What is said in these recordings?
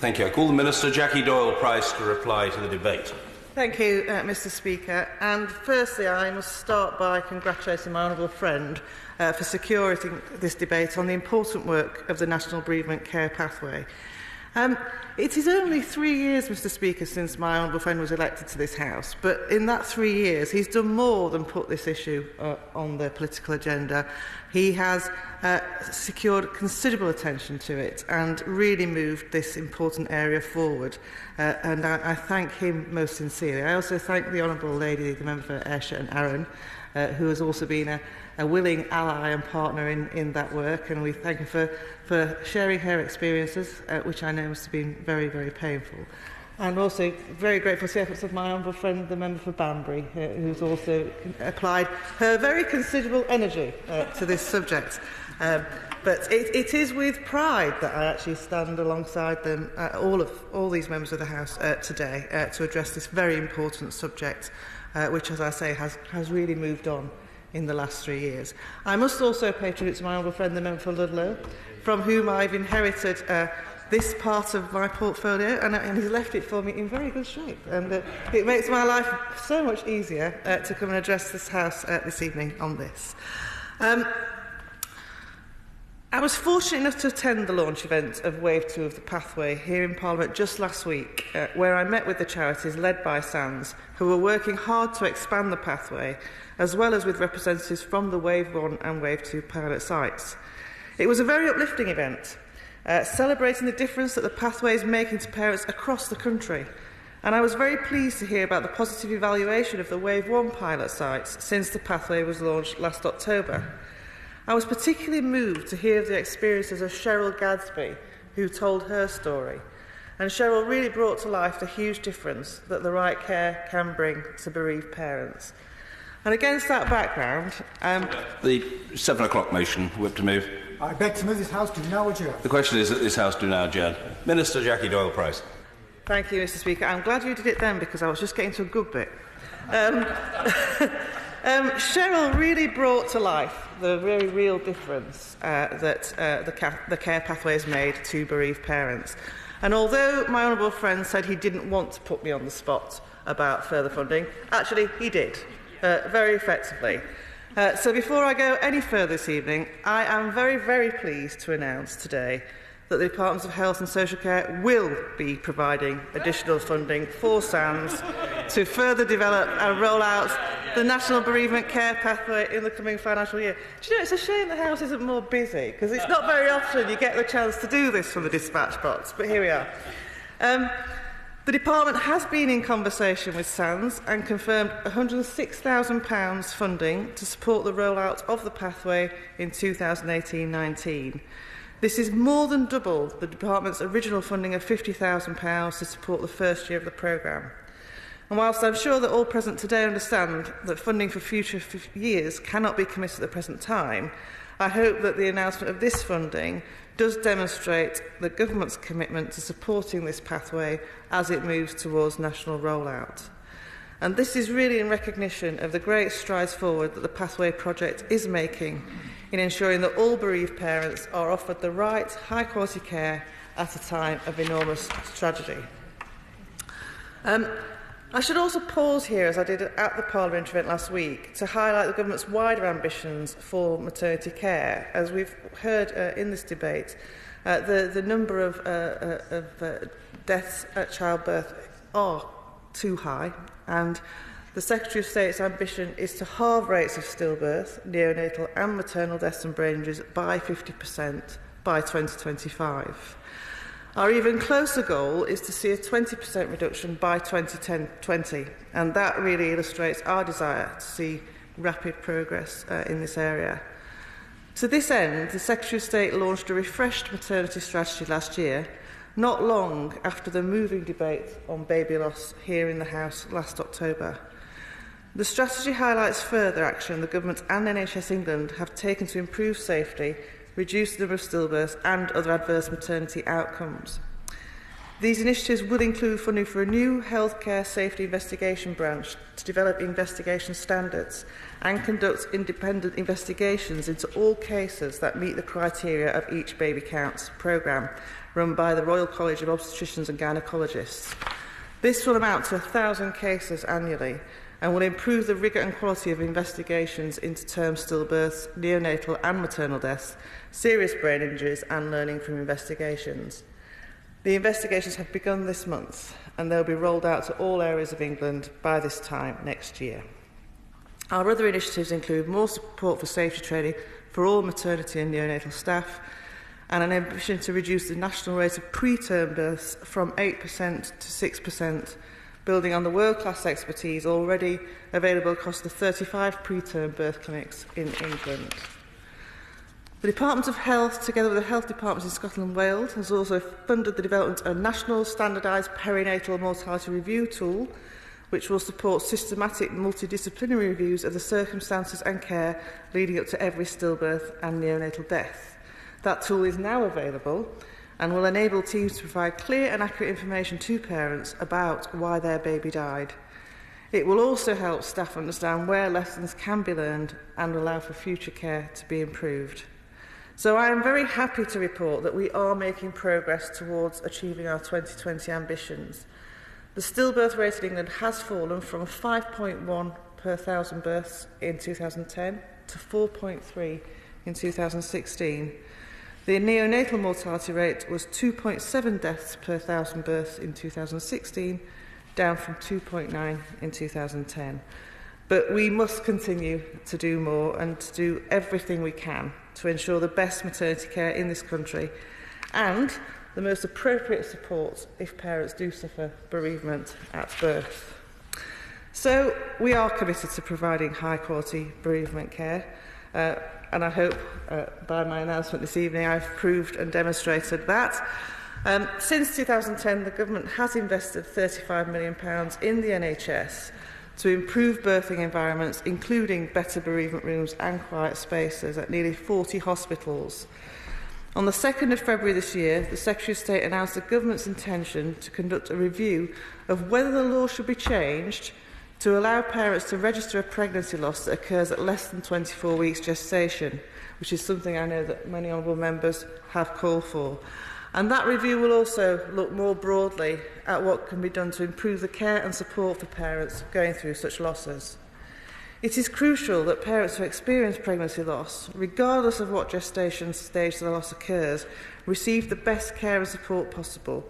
Thank you. I call the Minister, Jackie Doyle-Price, to reply to the debate. Thank you, Mr Speaker. And firstly, I must start by congratulating my honourable friend for securing this debate on the important work of the National Bereavement Care Pathway. It is only 3 years, Mr Speaker, since my honourable friend was elected to this House, but in that 3 years he's done more than put this issue on the political agenda. He has secured considerable attention to it and really moved this important area forward, and I thank him most sincerely. I also thank the Honourable Lady, the Member for Ayrshire and Arran, who has also been a willing ally and partner in that work, and we thank her for sharing her experiences, which I know must have been very, very painful. And also very grateful to the efforts of my honourable friend, the Member for Banbury, who's also applied her very considerable energy to this subject. But it is with pride that I actually stand alongside them, all these members of the House today, to address this very important subject, which, as I say, has really moved on in the last 3 years. I must also pay tribute to my honourable friend, the Member for Ludlow, from whom I've inherited this part of my portfolio, and he's left it for me in very good shape. And it makes my life so much easier to come and address this House this evening on this. I was fortunate enough to attend the launch event of Wave 2 of the Pathway here in Parliament just last week, where I met with the charities led by SANS, who were working hard to expand the pathway, as well as with representatives from the Wave 1 and Wave 2 pilot sites. It was a very uplifting event, celebrating the difference that the pathway is making to parents across the country. And I was very pleased to hear about the positive evaluation of the Wave 1 pilot sites since the pathway was launched last October. I was particularly moved to hear of the experiences of Cheryl Gadsby, who told her story. And Cheryl really brought to life the huge difference that the right care can bring to bereaved parents. And against that background... the 7 o'clock motion, whip to move. I beg to move this House do now adjourn. The question is that this House do now adjourn. Minister Jackie Doyle-Price. Thank you, Mr Speaker. I'm glad you did it then, because I was just getting to a good bit. Cheryl really brought to life the very real difference that the care pathway has made to bereaved parents. And although my honourable friend said he didn't want to put me on the spot about further funding, actually he did, very effectively. So before I go any further this evening, I am very, very pleased to announce today that the Departments of Health and Social Care will be providing additional funding for SANS to further develop and roll out the National Bereavement Care Pathway in the coming financial year. Do you know, it's a shame the House isn't more busy, because it's not very often you get the chance to do this from the dispatch box, but here we are. The Department has been in conversation with SANS and confirmed £106,000 funding to support the rollout of the pathway in 2018-19. This is more than double the Department's original funding of £50,000 to support the first year of the programme. And whilst I'm sure that all present today understand that funding for future years cannot be committed at the present time, I hope that the announcement of this funding does demonstrate the Government's commitment to supporting this pathway as it moves towards national rollout. And this is really in recognition of the great strides forward that the Pathway project is making in ensuring that all bereaved parents are offered the right high-quality care at a time of enormous tragedy. I should also pause here, as I did at the parliamentary event last week, to highlight the Government's wider ambitions for maternity care. As we've heard in this debate, the number of deaths at childbirth are too high, and the Secretary of State's ambition is to halve rates of stillbirth, neonatal and maternal deaths and brain injuries by 50% by 2025. Our even closer goal is to see a 20% reduction by 2020, and that really illustrates our desire to see rapid progress in this area. To this end, the Secretary of State launched a refreshed maternity strategy last year, not long after the moving debate on baby loss here in the House last October. The strategy highlights further action the Government and NHS England have taken to improve safety, reduce the number of stillbirths and other adverse maternity outcomes. These initiatives will include funding for a new healthcare safety investigation branch to develop investigation standards and conduct independent investigations into all cases that meet the criteria of each Baby Counts programme run by the Royal College of Obstetricians and Gynaecologists. This will amount to 1,000 cases annually and will improve the rigour and quality of investigations into term stillbirths, neonatal and maternal deaths, serious brain injuries and learning from investigations. The investigations have begun this month and they'll be rolled out to all areas of England by this time next year. Our other initiatives include more support for safety training for all maternity and neonatal staff and an ambition to reduce the national rate of preterm births from 8% to 6%, building on the world-class expertise already available across the 35 preterm birth clinics in England. The Department of Health, together with the health departments in Scotland and Wales, has also funded the development of a national standardised perinatal mortality review tool, which will support systematic multidisciplinary reviews of the circumstances and care leading up to every stillbirth and neonatal death. That tool is now available and will enable teams to provide clear and accurate information to parents about why their baby died. It will also help staff understand where lessons can be learned and allow for future care to be improved. So I am very happy to report that we are making progress towards achieving our 2020 ambitions. The stillbirth rate in England has fallen from 5.1 per 1,000 births in 2010 to 4.3 in 2016. The neonatal mortality rate was 2.7 deaths per 1,000 births in 2016, down from 2.9 in 2010. But we must continue to do more and to do everything we can to ensure the best maternity care in this country and the most appropriate support if parents do suffer bereavement at birth. So we are committed to providing high-quality bereavement care, and I hope by my announcement this evening I've proved and demonstrated that. Since 2010, the government has invested £35 million in the NHS to improve birthing environments, including better bereavement rooms and quiet spaces at nearly 40 hospitals. On the 2nd of February this year, the Secretary of State announced the government's intention to conduct a review of whether the law should be changed to allow parents to register a pregnancy loss that occurs at less than 24 weeks gestation, which is something I know that many honourable members have called for. And that review will also look more broadly at what can be done to improve the care and support for parents going through such losses. It is crucial that parents who experience pregnancy loss, regardless of what gestation stage the loss occurs, receive the best care and support possible,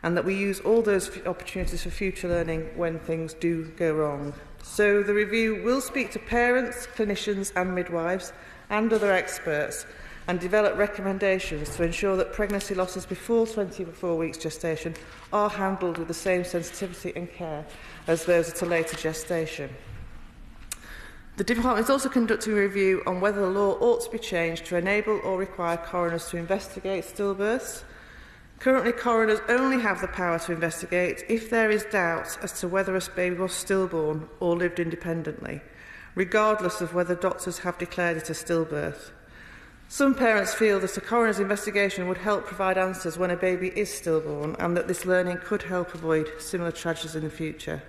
and that we use all those opportunities for future learning when things do go wrong. So the review will speak to parents, clinicians and midwives and other experts and develop recommendations to ensure that pregnancy losses before 24 weeks gestation are handled with the same sensitivity and care as those at a later gestation. The Department is also conducting a review on whether the law ought to be changed to enable or require coroners to investigate stillbirths. Currently, coroners only have the power to investigate if there is doubt as to whether a baby was stillborn or lived independently, regardless of whether doctors have declared it a stillbirth. Some parents feel that a coroner's investigation would help provide answers when a baby is stillborn and that this learning could help avoid similar tragedies in the future.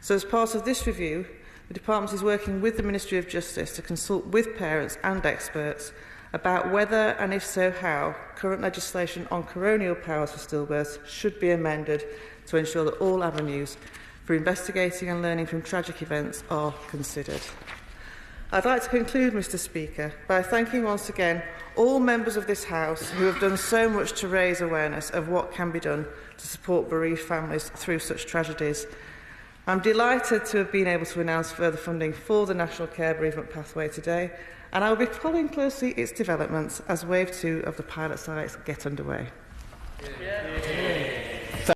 So as part of this review, the Department is working with the Ministry of Justice to consult with parents and experts about whether, and if so how, current legislation on coronial powers for stillbirths should be amended to ensure that all avenues for investigating and learning from tragic events are considered. I'd like to conclude, Mr. Speaker, by thanking once again all members of this House who have done so much to raise awareness of what can be done to support bereaved families through such tragedies. I'm delighted to have been able to announce further funding for the National Care Bereavement Pathway today, and I will be following closely its developments as Wave 2 of the pilot sites get underway. Yeah.